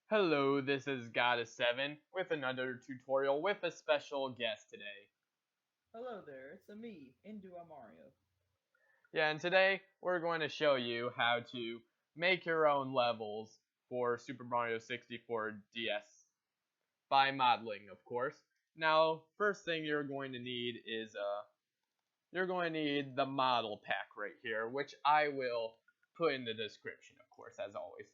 Hello, this is Goddess7 with another tutorial with a special guest today. Hello there, it's a me, Into a Mario. Yeah, and today we're going to show you how to make your own levels for Super Mario 64 DS by modeling, of course. Now, first thing you're going to need is you're going to need the model pack right here, which I will put in the description, of course, as always.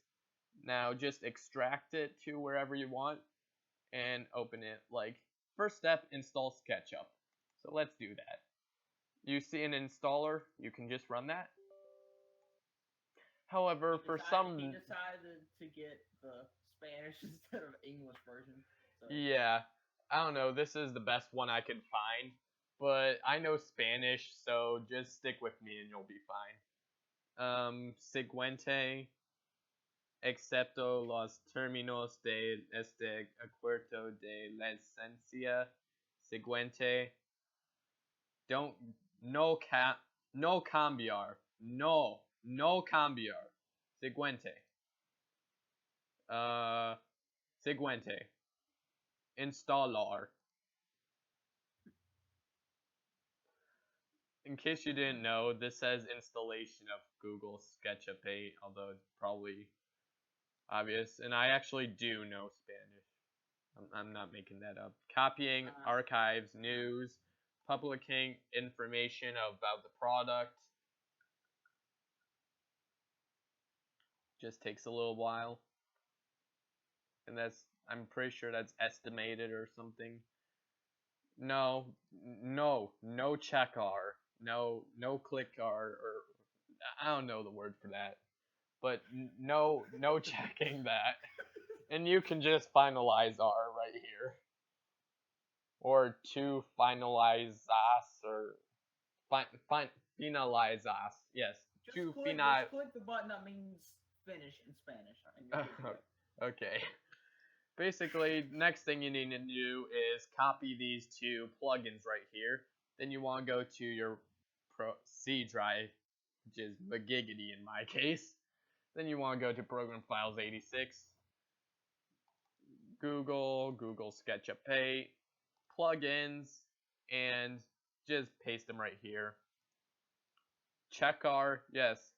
Now, just extract it to wherever you want and open it. First step, install SketchUp. So let's do that. You see an installer, you can just run that. However, for He some, decided to get the Spanish instead of English version. So yeah, I don't know, this is the best one I could find, but I know Spanish, so just stick with me and you'll be fine. Siguiente, excepto los términos de este acuerdo de licencia. Siguiente, don't no cambiar, no cambiar. Siguiente. Uh, siguiente. Instalar. In case you didn't know, this says installation of Google SketchUp 8, although it's probably obvious. And I actually do know Spanish. I'm not making that up. Copying, archives, news, publishing information about the product. Just takes a little while. And I'm pretty sure that's estimated or something. No check R. No click R, or I don't know the word for that. But no checking that. And you can just finalize R right here. Or to finalize us, or finalize us. Yes. To just click the button that means finish in Spanish, and you're good to go. Okay. Basically, next thing you need to do is copy these two plugins right here. Then you want to go to your C drive, which is Magiggity in my case. Then you want to go to Program Files 86, Google SketchUp 8, plugins, and just paste them right here. Check us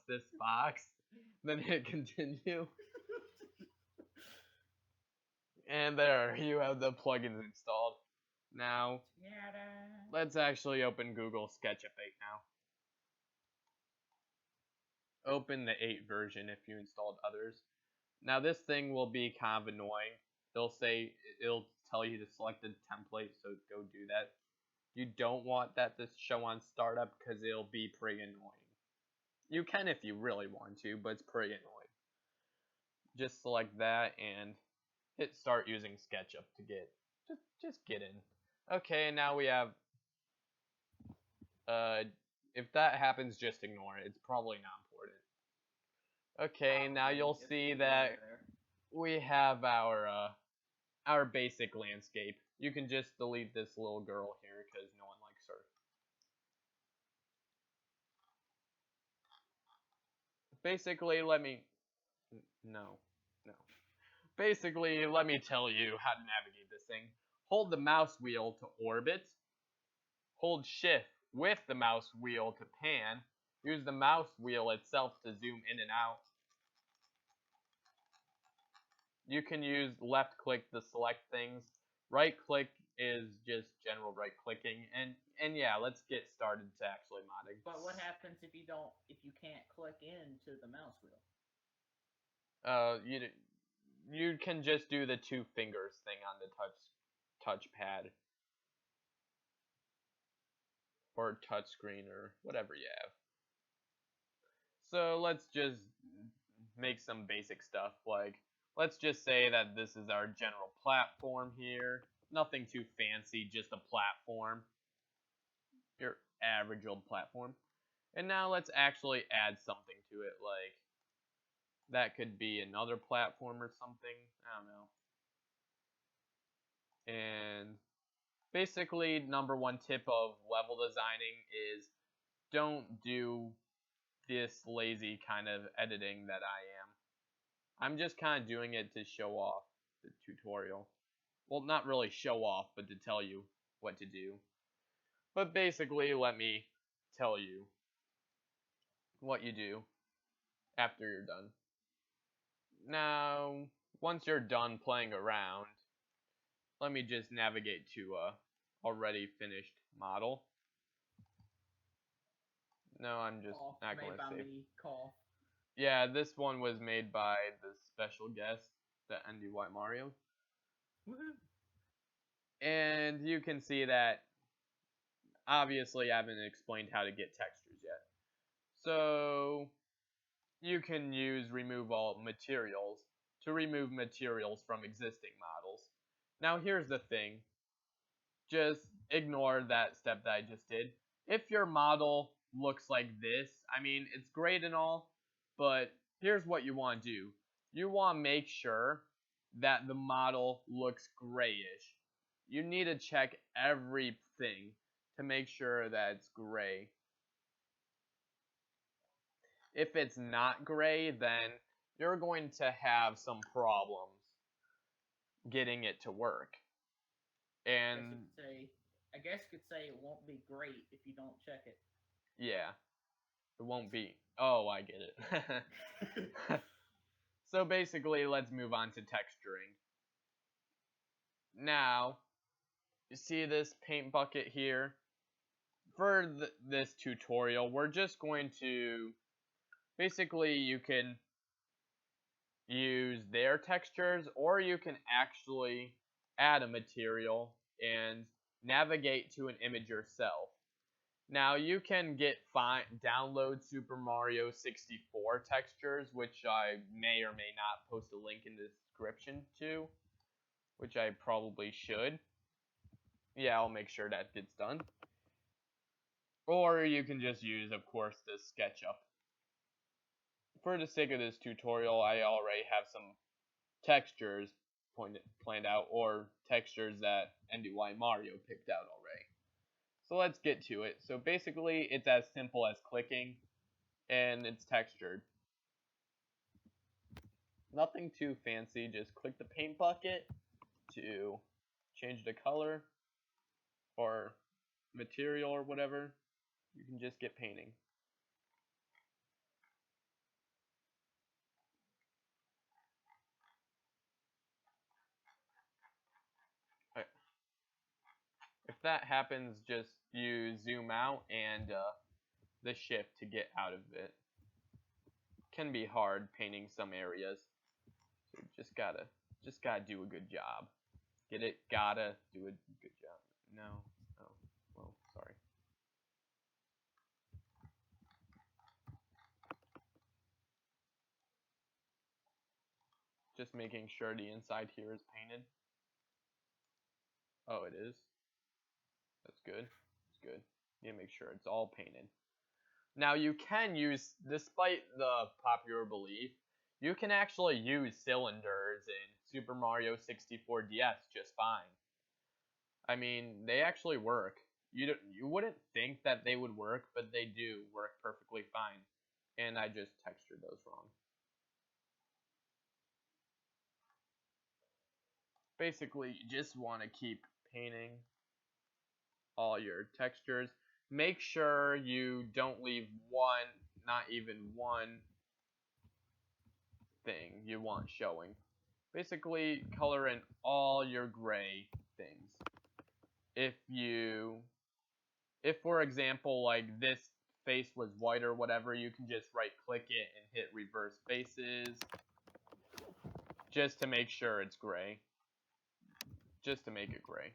this box. Then hit continue. And there, you have the plugins installed. Now, let's actually open Google SketchUp 8 now. Open the 8 version if you installed others. Now, this thing will be kind of annoying. It'll tell you to select a template, so go do that. You don't want that to show on startup because it'll be pretty annoying. You can if you really want to, but it's pretty annoying. Just select that and hit start using SketchUp to just get in. Okay, now we have if that happens, just ignore it. It's probably not important. Okay, now you'll see that we have our basic landscape. You can just delete this little girl here because no one likes her. Basically, no. Basically, let me tell you how to navigate this thing. Hold the mouse wheel to orbit. Hold shift with the mouse wheel to pan. Use the mouse wheel itself to zoom in and out. You can use left click to select things. Right click is just general right clicking, and yeah, let's get started to actually modding. But what happens if you can't click into the mouse wheel? You can just do the two fingers thing on the touchpad or touchscreen or whatever you have. So let's just make some basic stuff, like let's just say that this is our general platform here. Nothing too fancy, just a platform. Your average old platform. And now let's actually add something to it, like that could be another platform or something. I don't know. And basically, number one tip of level designing is don't do this lazy kind of editing that I am. I'm just kind of doing it to show off the tutorial. Well, not really show off, but to tell you what to do. But basically, let me tell you what you do after you're done. Now, once you're done playing around, let me just navigate to a already finished model. No, I'm just Cough, not made going to by save. me, cough. Yeah, this one was made by the special guest, the NDY Mario. Woohoo! And you can see that, obviously, I haven't explained how to get textures yet. So, you can use remove all materials to remove materials from existing models. Now, here's the thing. Just ignore that step that I just did. If your model looks like this, I mean, it's great and all, but here's what you want to do. You want to make sure that the model looks grayish. You need to check everything to make sure that it's gray. If it's not gray, then you're going to have some problems getting it to work. And I guess you could say it won't be great if you don't check it. yeah, it won't be. Oh, I get it. So basically, let's move on to texturing. Now, you see this paint bucket here? For this tutorial, we're just going to, basically you can use their textures, or you can actually add a material and navigate to an image yourself. Now you can download Super Mario 64 textures, which I may or may not post a link in the description to, which I probably should. Yeah, I'll make sure that gets done. Or you can just use, of course, the SketchUp. For the sake of this tutorial, I already have some textures planned out, or textures that NDY Mario picked out already. So let's get to it. So basically, it's as simple as clicking, and it's textured. Nothing too fancy, just click the paint bucket to change the color or material or whatever. You can just get painting. If that happens, just use zoom out and the shift to get out of it. Can be hard painting some areas, so just gotta do a good job. Get it? Gotta do a good job. No. Oh, well, sorry. Just making sure the inside here is painted. Oh, it is? That's good. That's good. You need to make sure it's all painted. Now you can use, despite the popular belief, you can actually use cylinders in Super Mario 64DS just fine. I mean, they actually work. You wouldn't think that they would work, but they do work perfectly fine. And I just textured those wrong. Basically, you just want to keep painting all your textures. Make sure you don't leave one, not even one thing you want showing. Basically, color in all your gray things. If for example, like this face was white or whatever, you can just right click it and hit reverse faces just to make sure it's gray. Just to make it gray.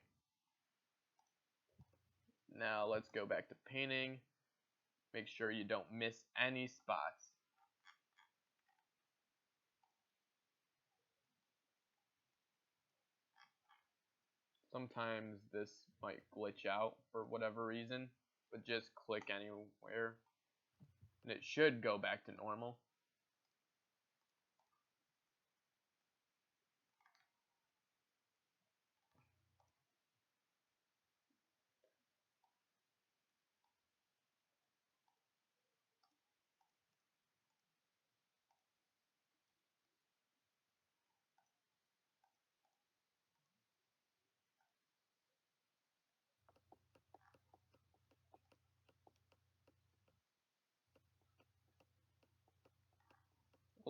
Now let's go back to painting. Make sure you don't miss any spots. Sometimes this might glitch out for whatever reason, but just click anywhere and it should go back to normal.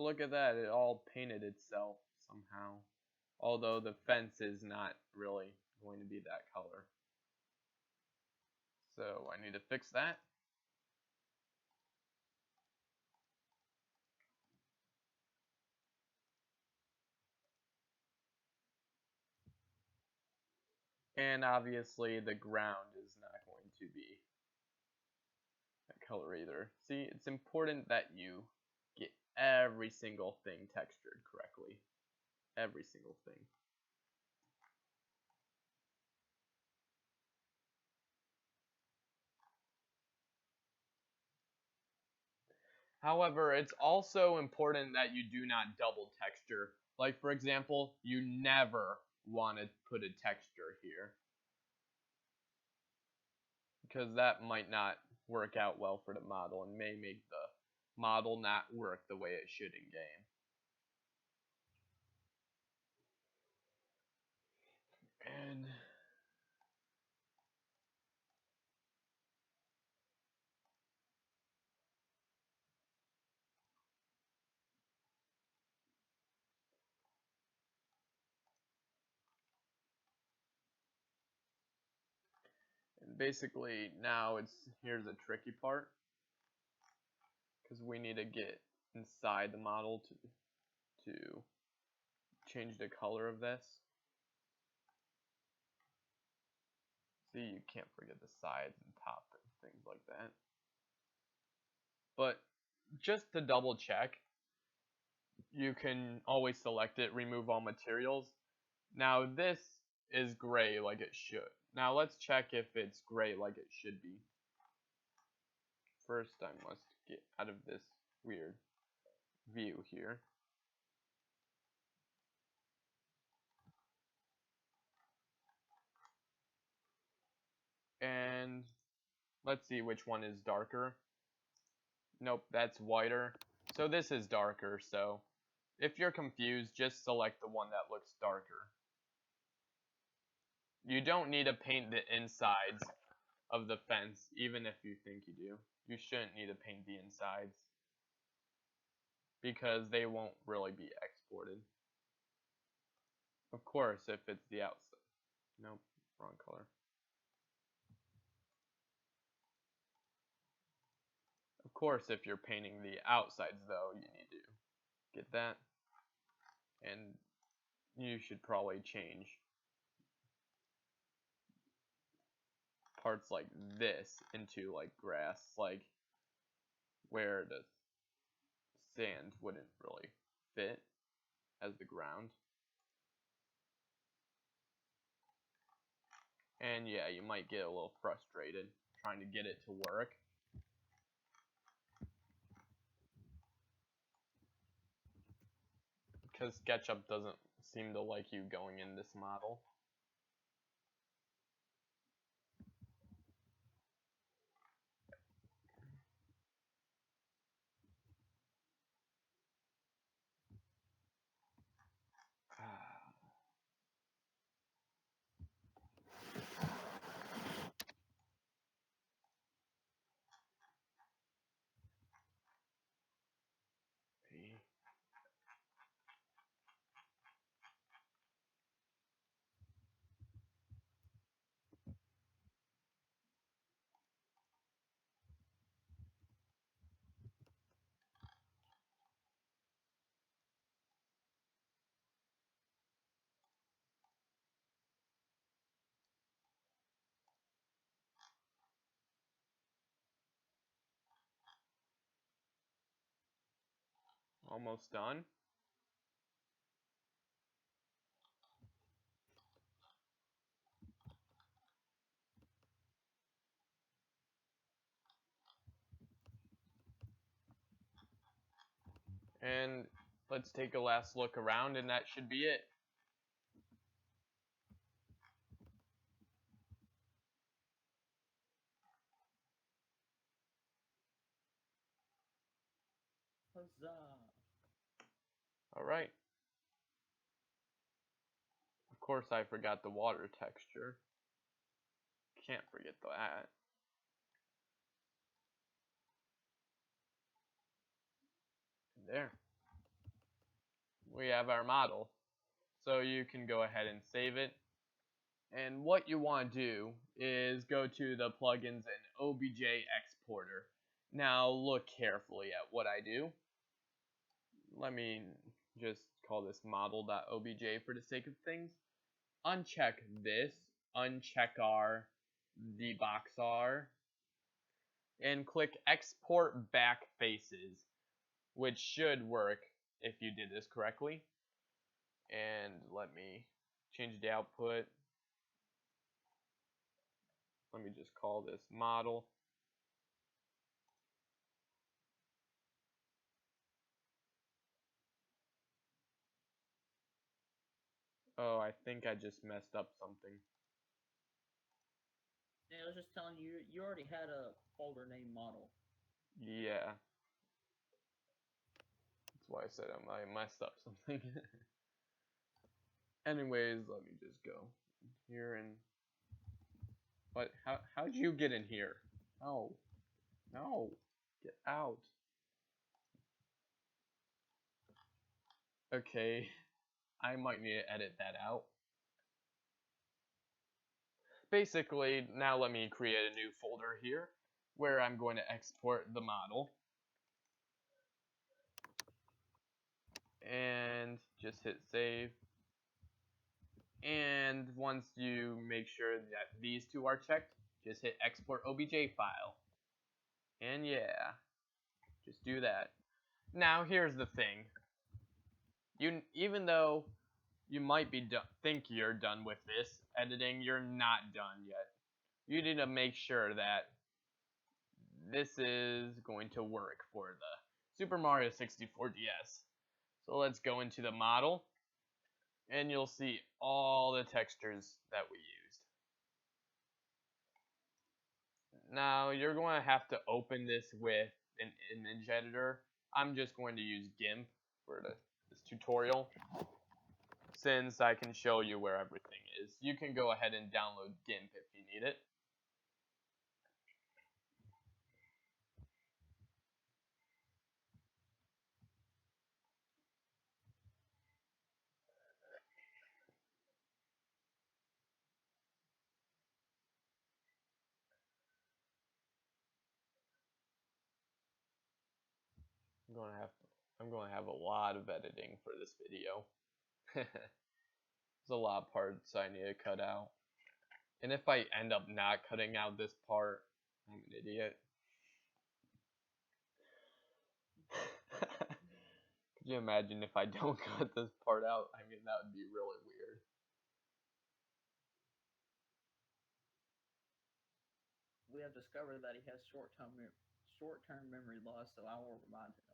Look at that, it all painted itself somehow. Although the fence is not really going to be that color. So I need to fix that. And obviously the ground is not going to be that color either. See, it's important that you get every single thing textured correctly. Every single thing. However, it's also important that you do not double texture. Like, for example, you never want to put a texture here, because that might not work out well for the model and may make the model not work the way it should in game. And basically now here's a tricky part, because we need to get inside the model to change the color of this. See, you can't forget the sides and top and things like that. But just to double check, you can always select it, remove all materials. Now this is gray like it should. Now let's check if it's gray like it should be. First I must get out of this weird view here. And let's see which one is darker. Nope, that's whiter. So this is darker, so if you're confused, just select the one that looks darker. You don't need to paint the insides of the fence, even if you think you do. You shouldn't need to paint the insides, because they won't really be exported. Of course, if it's the outside. Nope, wrong color. Of course, if you're painting the outsides, though, you need to get that. And you should probably change parts like this into like grass, like where the sand wouldn't really fit as the ground. And yeah, you might get a little frustrated trying to get it to work. Because SketchUp doesn't seem to like you going in this model. Almost done. And let's take a last look around, and that should be it. Huzzah! Alright. Of course I forgot the water texture. Can't forget that. There. we have our model. So you can go ahead and save it. And what you want to do is go to the plugins and OBJ exporter. Now look carefully at what I do. Let me just call this model.obj for the sake of things. Uncheck this, uncheck our dbox R, and click export back faces, which should work if you did this correctly. And let me change the output. Let me just call this model. Oh, I think I just messed up something. Yeah, I was just telling you, you already had a folder named model. Yeah. That's why I said I messed up something. Anyways, let me just go here and... What? How'd you get in here? No. No. Get out. Okay. I might need to edit that out. Basically, now let me create a new folder here where I'm going to export the model. And just hit save. And once you make sure that these two are checked, just hit export OBJ file. And yeah, just do that. Now here's the thing. Even though you might be think you're done with this editing, you're not done yet. You need to make sure that this is going to work for the Super Mario 64 DS. So let's go into the model, and you'll see all the textures that we used. Now you're going to have to open this with an image editor. I'm just going to use GIMP for this tutorial, since I can show you where everything is. You can go ahead and download GIMP if you need it. I'm going to have a lot of editing for this video. There's a lot of parts I need to cut out. And if I end up not cutting out this part, I'm an idiot. Could you imagine if I don't cut this part out? I mean, that would be really weird. We have discovered that he has short-term memory loss, so I will remind him.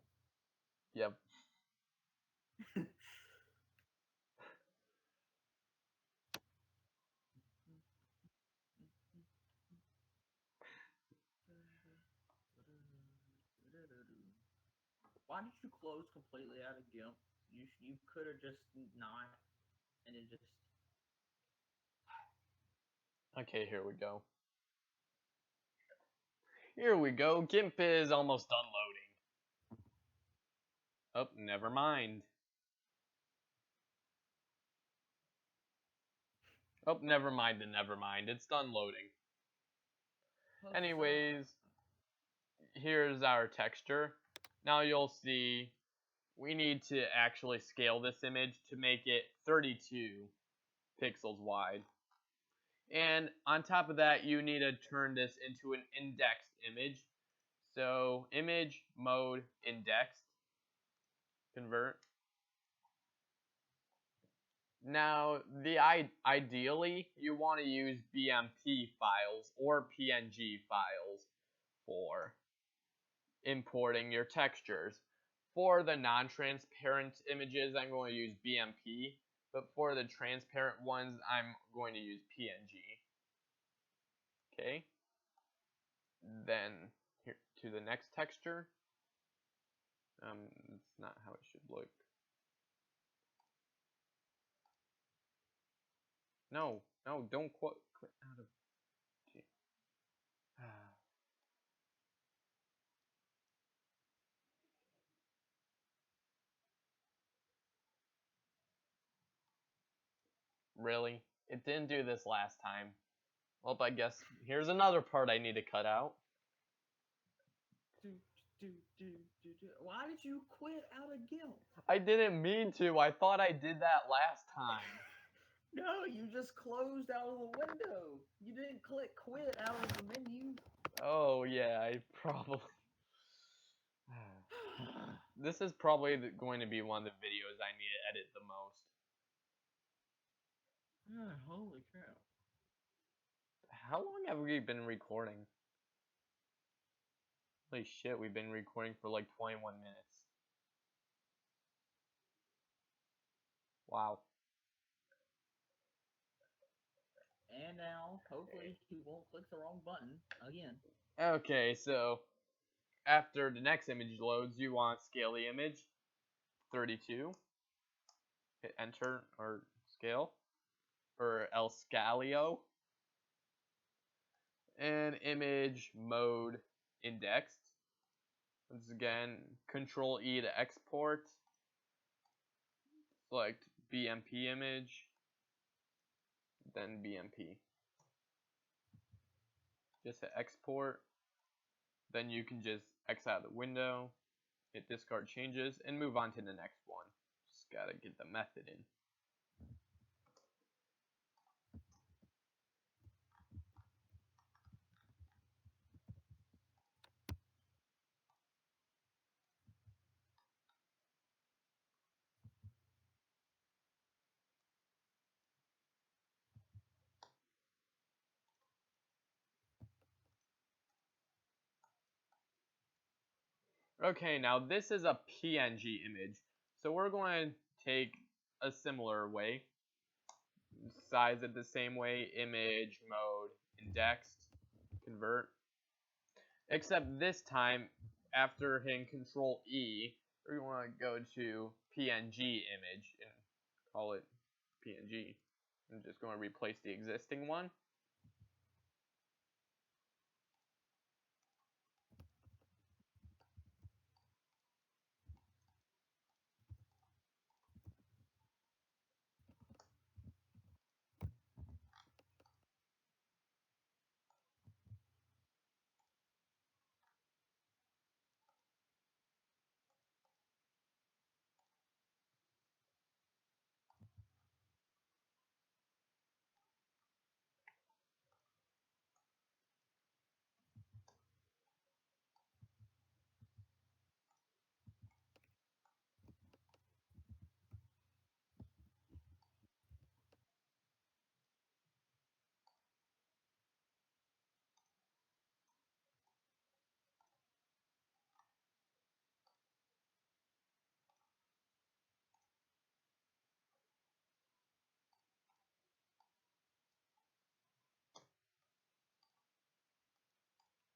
Yep. Why did you close completely out of GIMP? You could have just not, and it just... Okay, here we go. Here we go. GIMP is almost done loading. Oh, never mind. Oh, never mind and never mind. It's done loading. Anyways, here's our texture. Now you'll see we need to actually scale this image to make it 32 pixels wide. And on top of that, you need to turn this into an indexed image. So image mode indexed, convert. Now, ideally, you want to use BMP files or PNG files for importing your textures. For the non-transparent images, I'm going to use BMP, but for the transparent ones, I'm going to use PNG. Okay. Then here to the next texture. It's not how it should look. No, don't quit out of. Really? It didn't do this last time. Well, I guess here's another part I need to cut out. Why did you quit out of GIMP? I didn't mean to. I thought I did that last time. No, you just closed out of the window. You didn't click quit out of the menu. Oh, yeah, I probably... This is probably going to be one of the videos I need to edit the most. Holy crap. How long have we been recording? Holy shit, we've been recording for like 21 minutes. Wow. And now, hopefully, he won't click the wrong button again. Okay, so after the next image loads, you want to scale the image 32. Hit enter or scale or El Scalio. And image mode indexed. Once again, Control E to export. Select BMP image, then BMP. Just hit export. Then you can just X out of the window, hit discard changes, and move on to the next one. Just gotta get the method in. Okay, now this is a PNG image. So we're going to take a similar way. Size it the same way, image, mode, indexed, convert. Except this time, after hitting Control E, we want to go to PNG image and call it PNG. I'm just going to replace the existing one.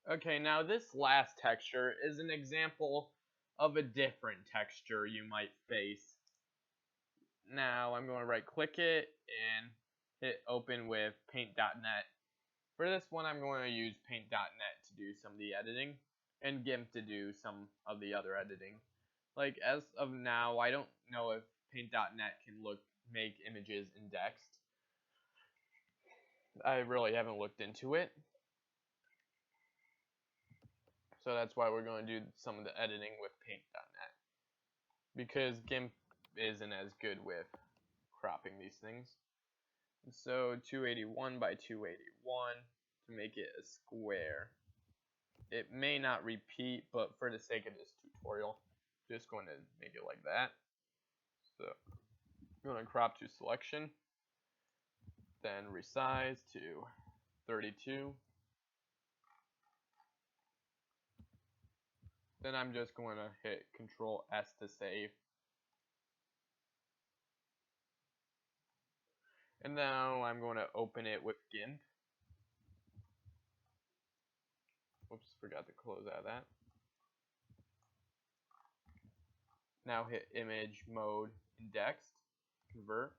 Okay, now this last texture is an example of a different texture you might face. Now I'm going to right click it and hit open with paint.net. For this one I'm going to use paint.net to do some of the editing and GIMP to do some of the other editing. Like as of now, I don't know if paint.net can make images indexed. I really haven't looked into it. So that's why we're going to do some of the editing with paint.net. Because GIMP isn't as good with cropping these things. So 281 by 281 to make it a square. It may not repeat, but for the sake of this tutorial, just going to make it like that. So I'm going to crop to selection, then resize to 32. Then I'm just going to hit Control S to save. And now I'm going to open it with GIMP. Oops, forgot to close out of that. Now hit image mode indexed, convert.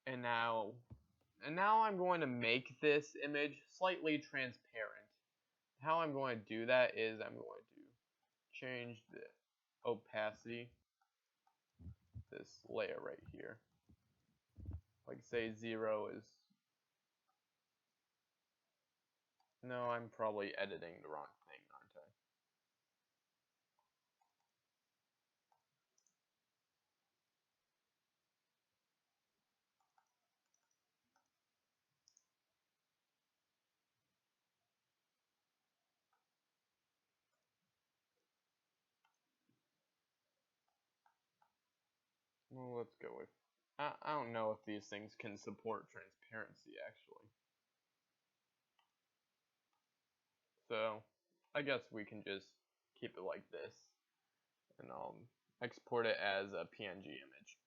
And now I'm going to make this image slightly transparent. How I'm going to do that is I'm going to change the opacity this layer right here. Like say 0 is, no, I'm probably editing the wrong thing, aren't I? Well, let's go with, I don't know if these things can support transparency actually. So I guess we can just keep it like this, and I'll export it as a PNG image.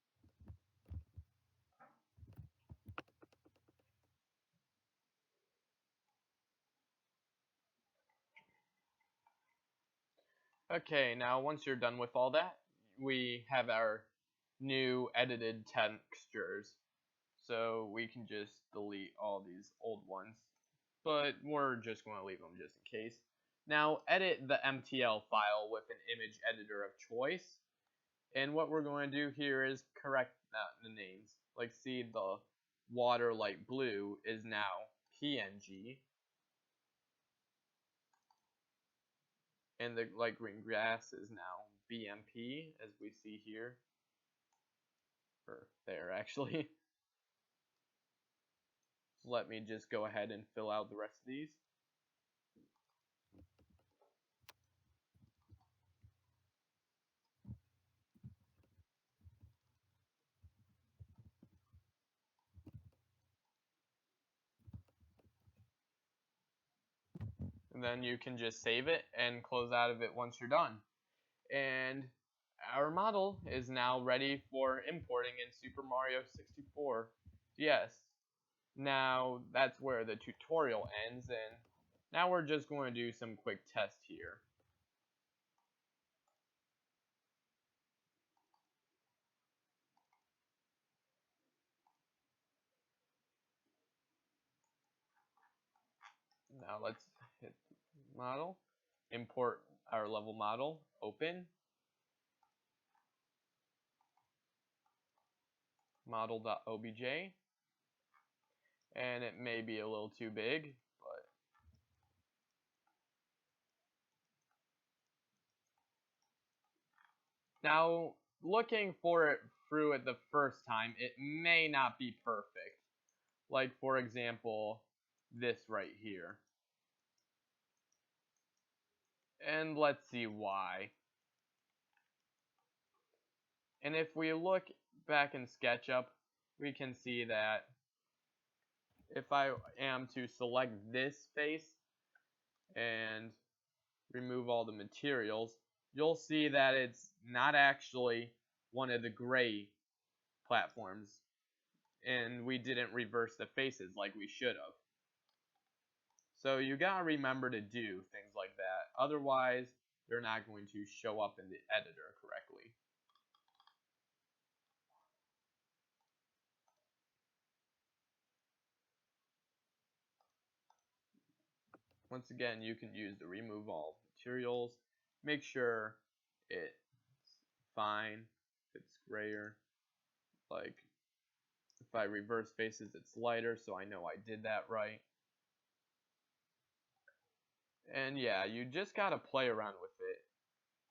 Okay, now once you're done with all that, we have our new edited textures. So we can just delete all these old ones, but we're just going to leave them just in case. Now edit the MTL file with an image editor of choice. And what we're going to do here is correct the names. Like see, the water light blue is now PNG. And the light green grass is now BMP, as we see here. Or there, actually. Let me just go ahead and fill out the rest of these. And then you can just save it and close out of it once you're done. And our model is now ready for importing in Super Mario 64 DS. Now that's where the tutorial ends, and now we're just going to do some quick tests here. Now let's hit model, import our level model, open, model.obj, and it may be a little too big, but now looking for it through it the first time, it may not be perfect. Like for example, this right here. And let's see why. And if we look back in SketchUp, we can see that if I am to select this face and remove all the materials, you'll see that it's not actually one of the gray platforms, and we didn't reverse the faces like we should have. So you gotta remember to do things like that, otherwise they're not going to show up in the editor correctly. Once again, you can use the remove all materials, make sure it's fine, if it's grayer, like if I reverse faces it's lighter, so I know I did that right. And yeah, you just gotta play around with it.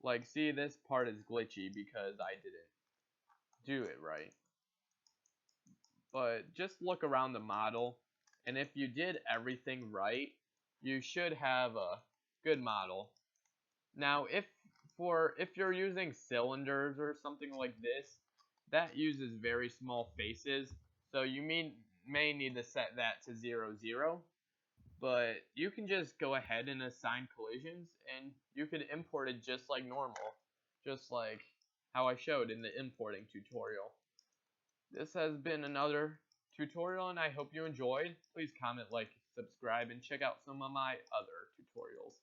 Like, see, this part is glitchy because I didn't do it right. But just look around the model, and if you did everything right, you should have a good model. Now, if you're using cylinders or something like this, that uses very small faces, so you may need to set that to 0, 0. But you can just go ahead and assign collisions, and you could import it just like normal, just like how I showed in the importing tutorial. This has been another tutorial, and I hope you enjoyed. Please comment, like, subscribe, and check out some of my other tutorials.